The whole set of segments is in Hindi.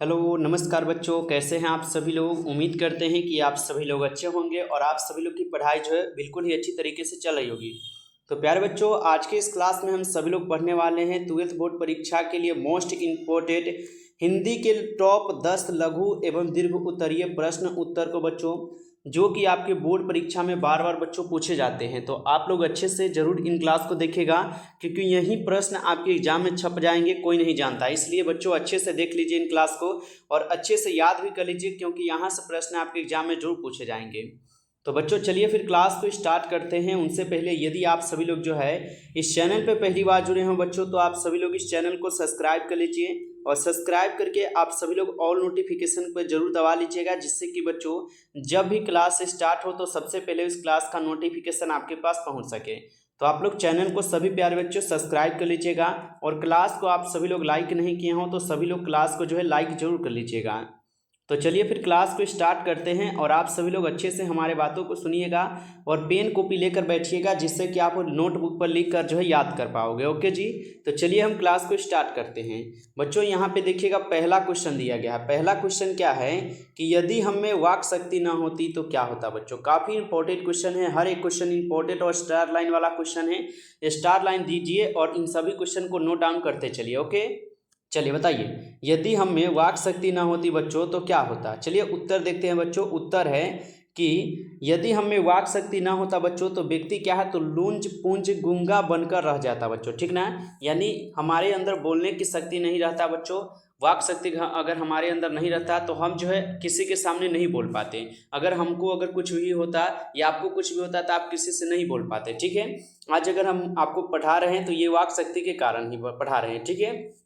हेलो नमस्कार बच्चों, कैसे हैं आप सभी लोग। उम्मीद करते हैं कि आप सभी लोग अच्छे होंगे और आप सभी लोग की पढ़ाई जो है बिल्कुल ही अच्छी तरीके से चल रही होगी। तो प्यारे बच्चों, आज के इस क्लास में हम सभी लोग पढ़ने वाले हैं 12th बोर्ड परीक्षा के लिए मोस्ट इम्पोर्टेंट हिंदी के टॉप 10 लघु एवं दीर्घ उत्तरीय प्रश्न उत्तर को बच्चों, जो कि आपके बोर्ड परीक्षा में बार बार बच्चों पूछे जाते हैं। तो आप लोग अच्छे से जरूर इन क्लास को देखिएगा, क्योंकि यही प्रश्न आपके एग्जाम में छप जाएंगे, कोई नहीं जानता। इसलिए बच्चों अच्छे से देख लीजिए इन क्लास को और अच्छे से याद भी कर लीजिए, क्योंकि यहाँ से प्रश्न आपके एग्जाम में जरूर पूछे जाएंगे। तो बच्चों चलिए फिर क्लास को स्टार्ट करते हैं। उनसे पहले यदि आप सभी लोग जो है इस चैनल पर पहली बार जुड़े हों बच्चों, तो आप सभी लोग इस चैनल को सब्सक्राइब कर लीजिए और सब्सक्राइब करके आप सभी लोग ऑल नोटिफिकेशन पर जरूर दबा लीजिएगा, जिससे कि बच्चों जब भी क्लास स्टार्ट हो तो सबसे पहले उस क्लास का नोटिफिकेशन आपके पास पहुंच सके। तो आप लोग चैनल को सभी प्यारे बच्चों सब्सक्राइब कर लीजिएगा और क्लास को आप सभी लोग लाइक नहीं किए हों तो सभी लोग क्लास को जो है लाइक जरूर कर लीजिएगा। तो चलिए फिर क्लास को स्टार्ट करते हैं और आप सभी लोग अच्छे से हमारे बातों को सुनिएगा और पेन कॉपी लेकर बैठिएगा, जिससे कि आप नोटबुक पर लिख कर जो है याद कर पाओगे। ओके जी, तो चलिए हम क्लास को स्टार्ट करते हैं। बच्चों यहाँ पे देखिएगा, पहला क्वेश्चन दिया गया है। पहला क्वेश्चन क्या है कि यदि हम में वाक शक्ति ना होती तो क्या होता। बच्चों काफ़ी इंपॉर्टेंट क्वेश्चन है, हर एक क्वेश्चन इंपॉर्टेंट और स्टार लाइन वाला क्वेश्चन है। स्टार लाइन दीजिए और इन सभी क्वेश्चन को नोट डाउन करते चलिए। ओके चलिए बताइए, यदि हम में वाक शक्ति ना होती बच्चों तो क्या होता। चलिए उत्तर देखते हैं बच्चों। उत्तर है कि यदि हम में वाक शक्ति ना होता बच्चों तो व्यक्ति क्या है, तो लूंज पूंज गूंगा बनकर रह जाता बच्चों, ठीक ना। यानी हमारे अंदर बोलने की शक्ति नहीं रहता बच्चों। वाक शक्ति अगर हमारे अंदर नहीं रहता तो हम जो है किसी के सामने नहीं बोल पाते। अगर हमको अगर कुछ भी होता या आपको कुछ भी होता तो आप किसी से नहीं बोल पाते, ठीक है। आज अगर हम आपको पढ़ा रहे हैं तो ये वाक शक्ति के कारण ही पढ़ा रहे हैं, ठीक है।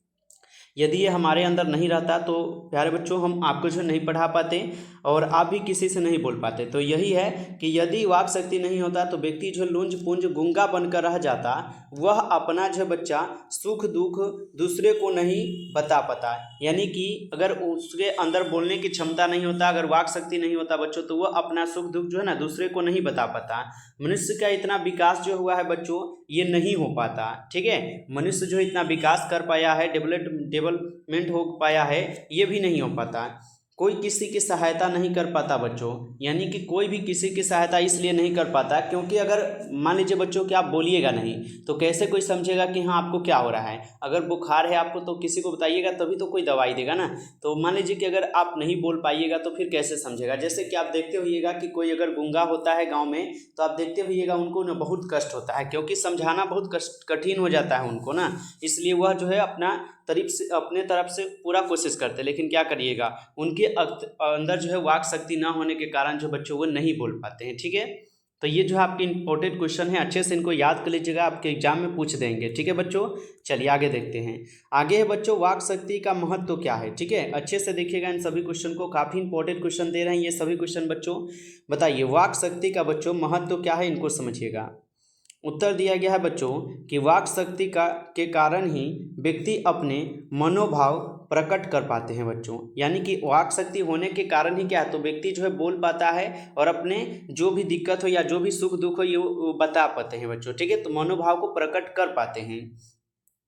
यदि ये हमारे अंदर नहीं रहता तो प्यारे बच्चों हम आपको जो नहीं पढ़ा पाते और आप भी किसी से नहीं बोल पाते। तो यही है कि यदि वाक शक्ति नहीं होता तो व्यक्ति जो लुंज पुंज गूंगा बनकर रह जाता, वह अपना जो बच्चा सुख दुख दूसरे को नहीं बता पाता। यानी कि अगर उसके अंदर बोलने की क्षमता नहीं होता, अगर वाक शक्ति नहीं होता बच्चों, तो वह अपना सुख दुख जो है ना दूसरे को नहीं बता पाता। मनुष्य का इतना विकास जो हुआ है बच्चों, ये नहीं हो पाता, ठीक है। मनुष्य जो इतना विकास कर पाया है, डेवलपमेंट हो पाया है, ये भी नहीं हो पाता। कोई किसी की सहायता नहीं कर पाता बच्चों। यानी कि कोई भी किसी की सहायता इसलिए नहीं कर पाता क्योंकि अगर मान लीजिए बच्चों कि आप बोलिएगा नहीं तो कैसे कोई समझेगा कि हाँ आपको क्या हो रहा है। अगर बुखार है आपको तो किसी को बताइएगा तभी तो कोई दवाई देगा ना। तो मान लीजिए कि अगर आप नहीं बोल पाइएगा तो फिर कैसे समझेगा। जैसे कि आप देखते होइएगा कि कोई अगर गूंगा होता है गाँव में, तो आप देखते होइएगा उनको ना बहुत कष्ट होता है, क्योंकि समझाना बहुत कठिन हो जाता है उनको ना। इसलिए वह जो है अपने तरफ से पूरा कोशिश करते हैं, लेकिन क्या करिएगा उनके अंदर जो है वाक शक्ति ना होने के कारण जो बच्चों वो नहीं बोल पाते हैं, ठीक है। तो ये जो है आपके इंपॉर्टेंट क्वेश्चन है, अच्छे से इनको याद कर लीजिएगा, आपके एग्जाम में पूछ देंगे, ठीक है बच्चों। चलिए आगे देखते हैं। आगे है बच्चों वाक शक्ति का महत्व तो क्या है, ठीक है। अच्छे से देखिएगा इन सभी क्वेश्चन को, काफ़ी इंपॉर्टेंट क्वेश्चन दे रहे हैं ये सभी क्वेश्चन बच्चों। बताइए वाक शक्ति का बच्चों महत्व क्या है, इनको समझिएगा। उत्तर दिया गया है बच्चों कि वाक शक्ति के कारण ही व्यक्ति अपने मनोभाव प्रकट कर पाते हैं बच्चों। यानी कि वाक शक्ति होने के कारण ही क्या है, तो व्यक्ति जो है बोल पाता है और अपने जो भी दिक्कत हो या जो भी सुख दुख हो ये वो बता पाते हैं बच्चों, ठीक है। तो मनोभाव को प्रकट कर पाते हैं,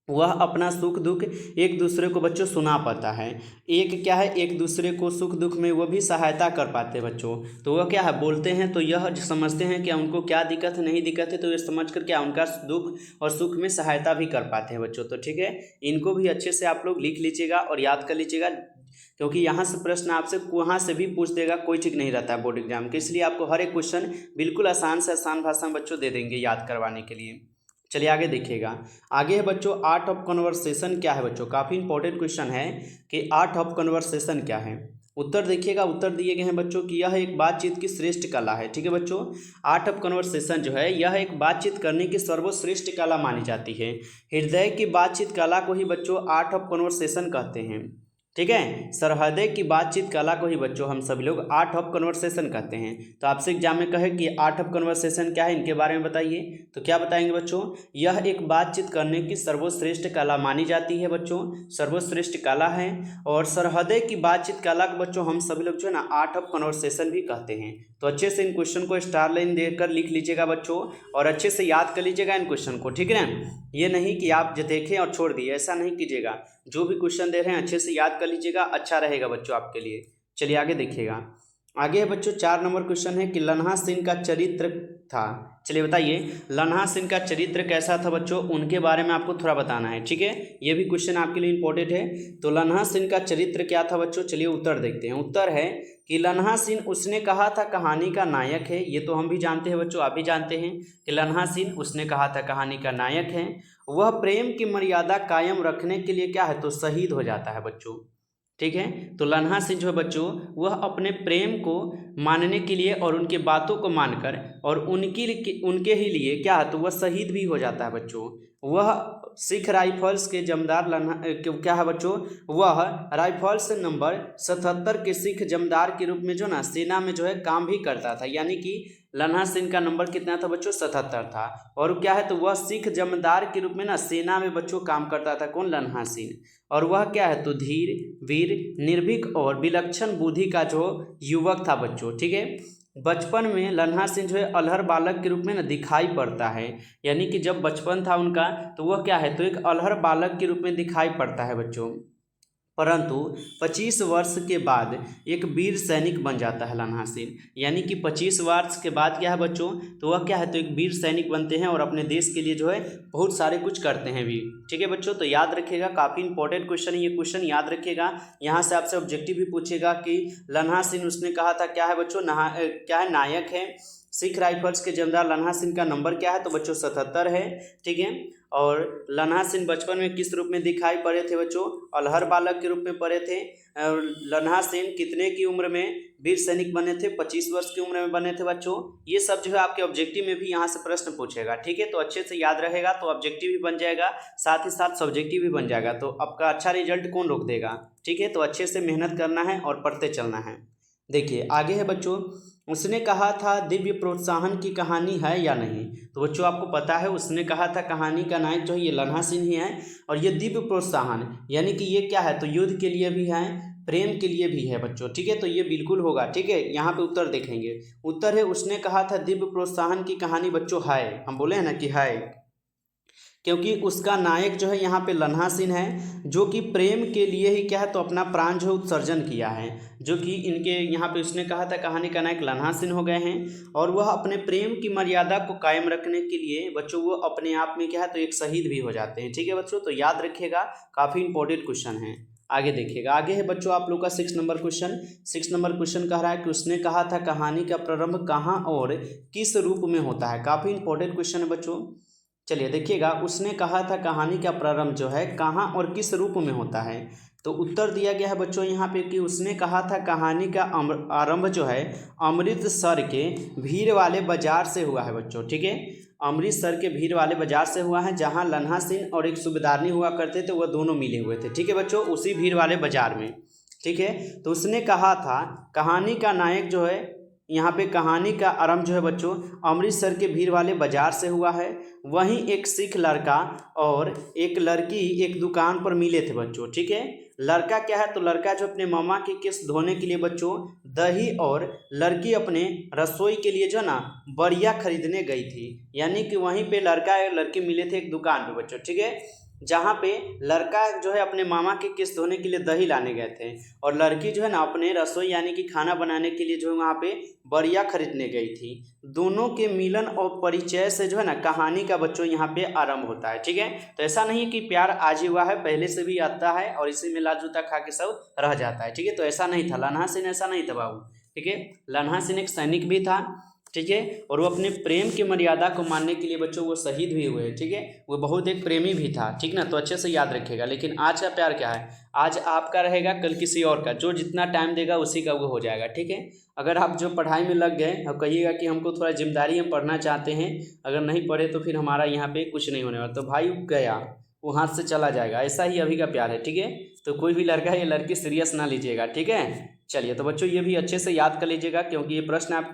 वह अपना सुख दुख एक दूसरे को बच्चों सुना पाता है। एक क्या है, एक दूसरे को सुख दुख में वो भी सहायता कर पाते हैं बच्चों। तो वह क्या है बोलते हैं तो यह समझते हैं कि उनको क्या दिक्कत है नहीं दिक्कत है, तो ये समझ कर क्या उनका दुख और सुख में सहायता भी कर पाते हैं बच्चों। तो ठीक है, इनको भी अच्छे से आप लोग लिख लीजिएगा और याद कर लीजिएगा, क्योंकि यहाँ से प्रश्न आपसे वहाँ से भी पूछ देगा, कोई ठीक नहीं रहता है बोर्ड एग्जाम के। इसलिए आपको हर एक क्वेश्चन बिल्कुल आसान से आसान भाषा में बच्चों दे देंगे याद करवाने के लिए। चलिए आगे देखिएगा। आगे है बच्चों आर्ट ऑफ कन्वर्सेशन क्या है बच्चों, काफ़ी इंपॉर्टेंट क्वेश्चन है कि आर्ट ऑफ कन्वर्सेशन क्या है। उत्तर देखिएगा, उत्तर दिए गए हैं बच्चों कि यह एक बातचीत की श्रेष्ठ कला है, ठीक है बच्चों। आर्ट ऑफ कन्वर्सेशन जो है यह एक बातचीत करने की सर्वश्रेष्ठ कला मानी जाती है। हृदय की बातचीत कला को ही बच्चों आर्ट ऑफ कन्वर्सेशन कहते हैं, ठीक है। सरहदे की बातचीत कला को ही बच्चों हम सभी लोग आर्ट ऑफ कन्वर्सेशन कहते हैं। तो आपसे एग्जाम में कहे कि आर्ट ऑफ कन्वर्सेशन क्या है, इनके बारे में बताइए, तो क्या बताएंगे बच्चों, यह एक बातचीत करने की सर्वश्रेष्ठ कला मानी जाती है बच्चों, सर्वश्रेष्ठ कला है। और सरहदे की बातचीत कला को बच्चों हम सभी लोग जो है ना आर्ट ऑफ कन्वर्सेशन भी कहते हैं। तो अच्छे से इन क्वेश्चन को स्टार लाइन देकर लिख लीजिएगा बच्चों और अच्छे से याद कर लीजिएगा इन क्वेश्चन को, ठीक है ना। ये नहीं कि आप जो देखें और छोड़ दिए, ऐसा नहीं कीजिएगा। जो भी क्वेश्चन दे रहे हैं अच्छे से याद कर लीजिएगा, अच्छा रहेगा बच्चों आपके लिए। चलिए आगे देखिएगा। आगे है बच्चों 4 नंबर क्वेश्चन है कि लन्हा सिंह का चरित्र था। चलिए बताइए लन्हा सिंह का चरित्र कैसा था बच्चों, उनके बारे में आपको थोड़ा बताना है, ठीक है। ये भी क्वेश्चन आपके लिए इंपॉर्टेंट है। तो लन्हा सिंह का चरित्र क्या था बच्चों, चलिए उत्तर देखते हैं। उत्तर है कि लन्हा सिंह उसने कहा था कहानी का नायक है। ये तो हम भी जानते हैं बच्चों, आप भी जानते हैं कि लन्हा सिंह उसने कहा था कहानी का नायक है। वह प्रेम की मर्यादा कायम रखने के लिए क्या है, तो शहीद हो जाता है बच्चों, ठीक है। तो लन्हा सिंह जो है बच्चों वह अपने प्रेम को मानने के लिए और उनकी बातों को मानकर और उनके ही लिए क्या है, तो वह शहीद भी हो जाता है बच्चों। वह सिख राइफल्स के जमदार क्या है बच्चों, वह राइफल्स नंबर 77 के सिख जमदार के रूप में जो ना सेना में जो है काम भी करता था। यानी कि लन्हा सिंह का नंबर कितना था बच्चों, 77 था। और क्या है, तो वह सिख जमदार के रूप में ना सेना में बच्चों काम करता था। कौन, लन्हा सिंह। और वह क्या है, तो धीर, वीर, निर्भीक और विलक्षण बुद्धि का जो युवक था बच्चों, ठीक है। बचपन में लन्हा सिंह जो है अल्हड़ बालक के रूप में ना दिखाई पड़ता है। यानी कि जब बचपन था उनका तो वह क्या है, तो एक अल्हड़ बालक के रूप में दिखाई पड़ता है बच्चों। परंतु 25 वर्ष के बाद एक वीर सैनिक बन जाता है लन्हा सिंह। यानी कि 25 वर्ष के बाद क्या है बच्चों, तो वह क्या है, तो एक वीर सैनिक बनते हैं और अपने देश के लिए जो है बहुत सारे कुछ करते हैं भी, ठीक है बच्चों। तो याद रखिएगा, काफ़ी इंपॉर्टेंट क्वेश्चन है ये, क्वेश्चन याद रखिएगा। यहाँ से आपसे ऑब्जेक्टिव भी पूछेगा कि लन्हा सिंह उसने कहा था क्या है बच्चों, क्या है, नायक है। सिख राइफल्स के जमदार लन्हा सिंह का नंबर क्या है, तो बच्चों 77 है, ठीक है। और लन्हा सिंह बचपन में किस रूप में दिखाई पड़े थे बच्चों, अल्हड़ बालक के रूप में पड़े थे। और लन्हा सिंह कितने की उम्र में वीर सैनिक बने थे, 25 वर्ष की उम्र में बने थे बच्चों। ये सब जो है आपके ऑब्जेक्टिव में भी यहाँ से प्रश्न पूछेगा, ठीक है। तो अच्छे से याद रहेगा तो ऑब्जेक्टिव भी बन जाएगा, साथ ही साथ सब्जेक्टिव भी बन जाएगा। तो आपका अच्छा रिजल्ट कौन रोक देगा, ठीक है। तो अच्छे से मेहनत करना है और पढ़ते चलना है। देखिए आगे है बच्चों, उसने कहा था दिव्य प्रोत्साहन की कहानी है या नहीं। तो बच्चों आपको पता है उसने कहा था कहानी का नायक जो है ये लन्हा सिंह ही है। और ये दिव्य प्रोत्साहन यानी कि ये क्या है, तो युद्ध के लिए भी है, प्रेम के लिए भी है बच्चों, ठीक है। तो ये बिल्कुल होगा, ठीक है। यहाँ पे उत्तर देखेंगे। उत्तर है उसने कहा था दिव्य प्रोत्साहन की कहानी बच्चों है, हम बोले हैं ना कि है, क्योंकि उसका नायक जो है यहाँ पे लन्हा सिंह है, जो कि प्रेम के लिए ही क्या है, तो अपना प्राण जो उत्सर्जन किया है। जो कि इनके यहाँ पे उसने कहा था कहानी का नायक लन्हा सिंह हो गए हैं। और वह अपने प्रेम की मर्यादा को कायम रखने के लिए बच्चों वो अपने आप में क्या है, तो एक शहीद भी हो जाते हैं, ठीक है बच्चों। तो याद रखिएगा, काफ़ी इंपॉर्टेंट क्वेश्चन है। आगे देखिएगा, आगे है बच्चों आप लोग का 6 नंबर क्वेश्चन। 6 नंबर क्वेश्चन कह रहा है कि उसने कहा था कहानी का प्रारंभ कहाँ और किस रूप में होता है। काफ़ी इंपॉर्टेंट क्वेश्चन है बच्चों। चलिए देखिएगा, उसने कहा था कहानी का प्रारंभ जो है कहाँ और किस रूप में होता है। तो उत्तर दिया गया है बच्चों यहाँ पे कि उसने कहा था कहानी का आरंभ जो है अमृतसर के भीड़ वाले बाजार से हुआ है बच्चों, ठीक है। अमृतसर के भीड़ वाले बाजार से हुआ है, जहाँ लन्हा सिंह और एक सूबेदारनी हुआ करते थे, वह दोनों मिले हुए थे, ठीक है बच्चों, उसी भीड़ वाले बाजार में, ठीक है। तो उसने कहा था कहानी का नायक जो है, यहाँ पे कहानी का आरंभ जो है बच्चों अमृतसर के भीड़ वाले बाजार से हुआ है। वहीं एक सिख लड़का और एक लड़की एक दुकान पर मिले थे बच्चों, ठीक है। लड़का क्या है, तो लड़का जो अपने मामा के केस धोने के लिए बच्चों दही, और लड़की अपने रसोई के लिए जो ना बड़िया खरीदने गई थी। यानी कि वहीं पे लड़का और लड़की मिले थे एक दुकान पे बच्चों, ठीक है, जहाँ पे लड़का जो है अपने मामा के केस धोने के लिए दही लाने गए थे, और लड़की जो है ना अपने रसोई यानी कि खाना बनाने के लिए जो है वहाँ पे बड़िया खरीदने गई थी। दोनों के मिलन और परिचय से जो है ना कहानी का बच्चों यहाँ पे आरंभ होता है, ठीक है। तो ऐसा नहीं है कि प्यार आज ही हुआ है, पहले से भी आता है और इसी में लाल जूता खा के सब रह जाता है, ठीक है। तो ऐसा नहीं था, लन्हा सिंह ऐसा नहीं था बाबू, ठीक है। लन्हा सिंह एक सैनिक भी था, ठीक है, और वो अपने प्रेम की मर्यादा को मानने के लिए बच्चों वो शहीद भी हुए, ठीक है। वो बहुत एक प्रेमी भी था, ठीक ना। तो अच्छे से याद रखिएगा। लेकिन आज का प्यार क्या है, आज आपका रहेगा, कल किसी और का, जो जितना टाइम देगा उसी का वो हो जाएगा, ठीक है। अगर आप जो पढ़ाई में लग गए और कहिएगा कि हमको थोड़ा जिम्मेदारी हम पढ़ना चाहते हैं, अगर नहीं पढ़े तो फिर हमारा यहाँ पे कुछ नहीं होने वाला, तो भाई गया वो हाथ से चला जाएगा। ऐसा ही अभी का प्यार है, ठीक है। तो कोई भी लड़का या लड़की सीरियस ना लीजिएगा, ठीक है। चलिए तो बच्चों ये भी अच्छे से याद कर लीजिएगा, क्योंकि ये प्रश्न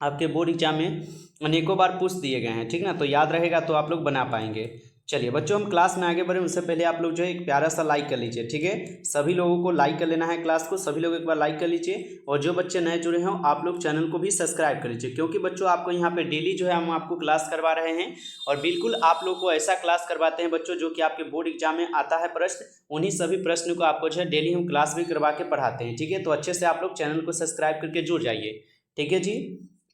आपके बोर्ड एग्जाम में अनेकों बार पूछ दिए गए हैं, ठीक ना। तो याद रहेगा तो आप लोग बना पाएंगे। चलिए बच्चों, हम क्लास में आगे बढ़े उससे पहले आप लोग जो है एक प्यारा सा लाइक कर लीजिए, ठीक है। सभी लोगों को लाइक कर लेना है क्लास को, सभी लोग एक बार लाइक कर लीजिए। और जो बच्चे नए जुड़े हों आप लोग चैनल को भी सब्सक्राइब कर लीजिए, क्योंकि बच्चों आपको यहाँ पे डेली जो है हम आपको क्लास करवा रहे हैं। और बिल्कुल आप लोग को ऐसा क्लास करवाते हैं बच्चों जो कि आपके बोर्ड एग्जाम में आता है प्रश्न, उन्हीं सभी प्रश्न को आपको जो है डेली हम क्लास भी करवा के पढ़ाते हैं, ठीक है। तो अच्छे से आप लोग चैनल को सब्सक्राइब करके जुड़ जाइए, ठीक है जी।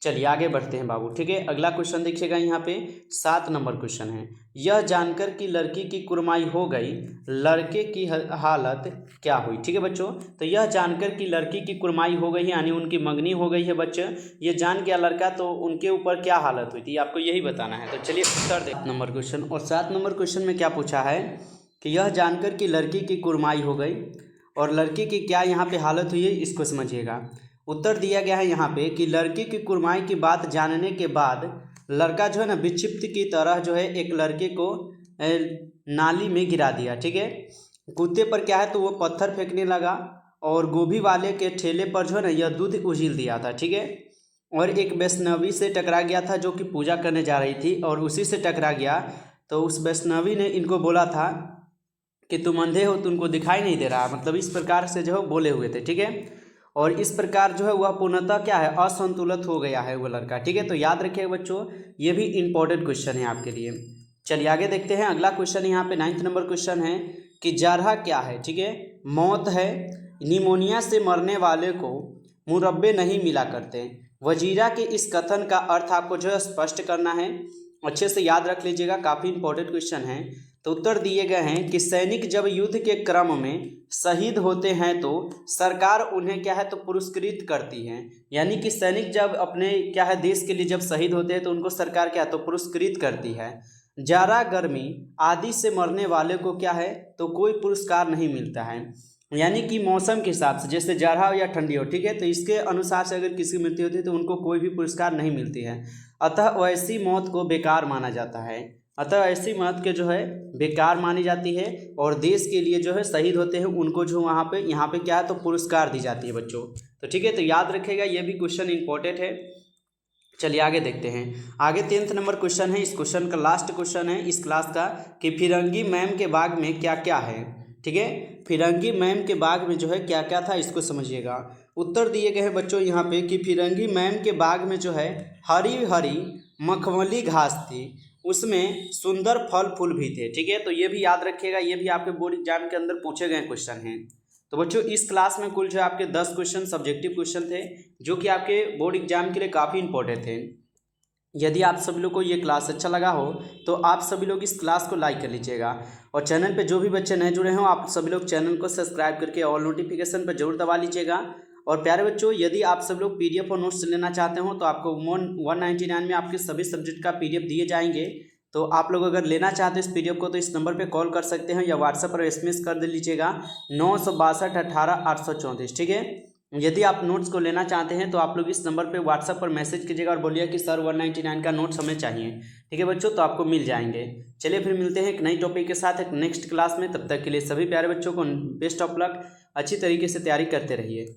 चलिए आगे बढ़ते हैं बाबू, ठीक है। अगला क्वेश्चन देखिएगा, यहाँ पे 7 नंबर क्वेश्चन है। यह जानकर कि लड़की की कुर्माई हो गई, लड़के की हालत क्या हुई, ठीक है बच्चों। तो यह जानकर कि लड़की की कुर्माई हो गई यानी उनकी मंगनी हो गई है बच्चे, ये जान गया लड़का, तो उनके ऊपर क्या हालत हुई थी आपको यही बताना है। तो चलिए उत्तर दें नंबर क्वेश्चन। और 7 नंबर क्वेश्चन में क्या पूछा है कि यह जानकर कि लड़की की कुर्माई हो गई और लड़की की क्या यहाँ पे हालत हुई है, इसको समझिएगा। उत्तर दिया गया है यहाँ पे कि लड़की की कुर्माई की बात जानने के बाद लड़का जो है ना विक्षिप्त की तरह जो है एक लड़के को नाली में गिरा दिया, ठीक है। कुत्ते पर क्या है तो वो पत्थर फेंकने लगा और गोभी वाले के ठेले पर जो है ना यह दूध उझिल दिया था, ठीक है। और एक वैष्णवी से टकरा गया था जो कि पूजा करने जा रही थी और उसी से टकरा गया। तो उस वैष्णवी ने इनको बोला था कि तुम अंधे हो, तुमको दिखाई नहीं दे रहा, मतलब इस प्रकार से जो है बोले हुए थे, ठीक है। और इस प्रकार जो है वह पूर्णतः क्या है असंतुलित हो गया है वो लड़का, ठीक है। तो याद रखिएगा बच्चों, ये भी इंपॉर्टेंट क्वेश्चन है आपके लिए। चलिए आगे देखते हैं। अगला क्वेश्चन यहाँ पे 9 नंबर क्वेश्चन है कि जारहा क्या है, ठीक है। मौत है, निमोनिया से मरने वाले को मुरब्बे नहीं मिला करते। वजीरा के इस कथन का अर्थ आपको जो है स्पष्ट करना है, अच्छे से याद रख लीजिएगा, काफ़ी इंपॉर्टेंट क्वेश्चन है। तो उत्तर दिए गए हैं कि सैनिक जब युद्ध के क्रम में शहीद होते हैं तो सरकार उन्हें क्या है तो पुरस्कृत करती है। यानी कि सैनिक जब अपने क्या है देश के लिए जब शहीद होते हैं तो उनको सरकार क्या है तो पुरस्कृत करती है। जाड़ा गर्मी आदि से मरने वाले को क्या है तो कोई पुरस्कार नहीं मिलता है, यानी कि मौसम के हिसाब से, जैसे जाड़ा हो या ठंडी हो, ठीक है, तो इसके अनुसार से अगर किसी की मृत्यु होती है तो उनको कोई भी पुरस्कार नहीं मिलती है। अतः ऐसी मौत को बेकार माना जाता है, अतः ऐसी मौत के जो है बेकार मानी जाती है। और देश के लिए जो है शहीद होते हैं उनको जो यहाँ पे क्या है तो पुरस्कार दी जाती है बच्चों। तो ठीक है, तो याद रखेगा, ये भी क्वेश्चन इंपॉर्टेंट है। चलिए आगे देखते हैं। आगे 10th नंबर क्वेश्चन है, इस क्वेश्चन का लास्ट क्वेश्चन है इस क्लास का कि फिरंगी मैम के बाग में क्या क्या है, ठीक है। फिरंगी मैम के बाग में जो है क्या क्या था इसको समझिएगा। उत्तर दिए गए हैं बच्चों यहाँ पे कि फिरंगी मैम के बाग में जो है हरी हरी मखमली घास थी, उसमें सुंदर फल फूल भी थे, ठीक है। तो ये भी याद रखिएगा, ये भी आपके बोर्ड एग्जाम के अंदर पूछे गए क्वेश्चन हैं। तो बच्चों इस क्लास में कुल जो आपके 10 क्वेश्चन सब्जेक्टिव क्वेश्चन थे जो कि आपके बोर्ड एग्जाम के लिए काफ़ी इंपॉर्टेंट थे। यदि आप सभी लोग को ये क्लास अच्छा लगा हो तो आप सभी लोग इस क्लास को लाइक कर लीजिएगा। और चैनल पे जो भी बच्चे नए जुड़े हों आप सभी लोग चैनल को सब्सक्राइब करके ऑल नोटिफिकेशन पर जरूर दबा लीजिएगा। और प्यारे बच्चों, यदि आप सब लोग PDF और नोट्स लेना चाहते हो तो आपको 199 में आपके सभी सब्जेक्ट का PDF दिए जाएंगे। तो आप लोग अगर लेना चाहते हैं इस PDF को तो इस नंबर पे कॉल कर सकते हैं या व्हाट्सएप पर SMS कर दे लीजिएगा 962 18 834, ठीक है। यदि आप नोट्स को लेना चाहते हैं तो आप लोग इस नंबर पे व्हाट्सएप पर मैसेज कीजिएगा और बोलिए कि सर 199 का नोट्स हमें चाहिए, ठीक है बच्चों, तो आपको मिल जाएंगे। चलिए फिर मिलते हैं एक नई टॉपिक के साथ एक नेक्स्ट क्लास में। तब तक के लिए सभी प्यारे बच्चों को बेस्ट ऑफ लक, अच्छी तरीके से तैयारी करते रहिए।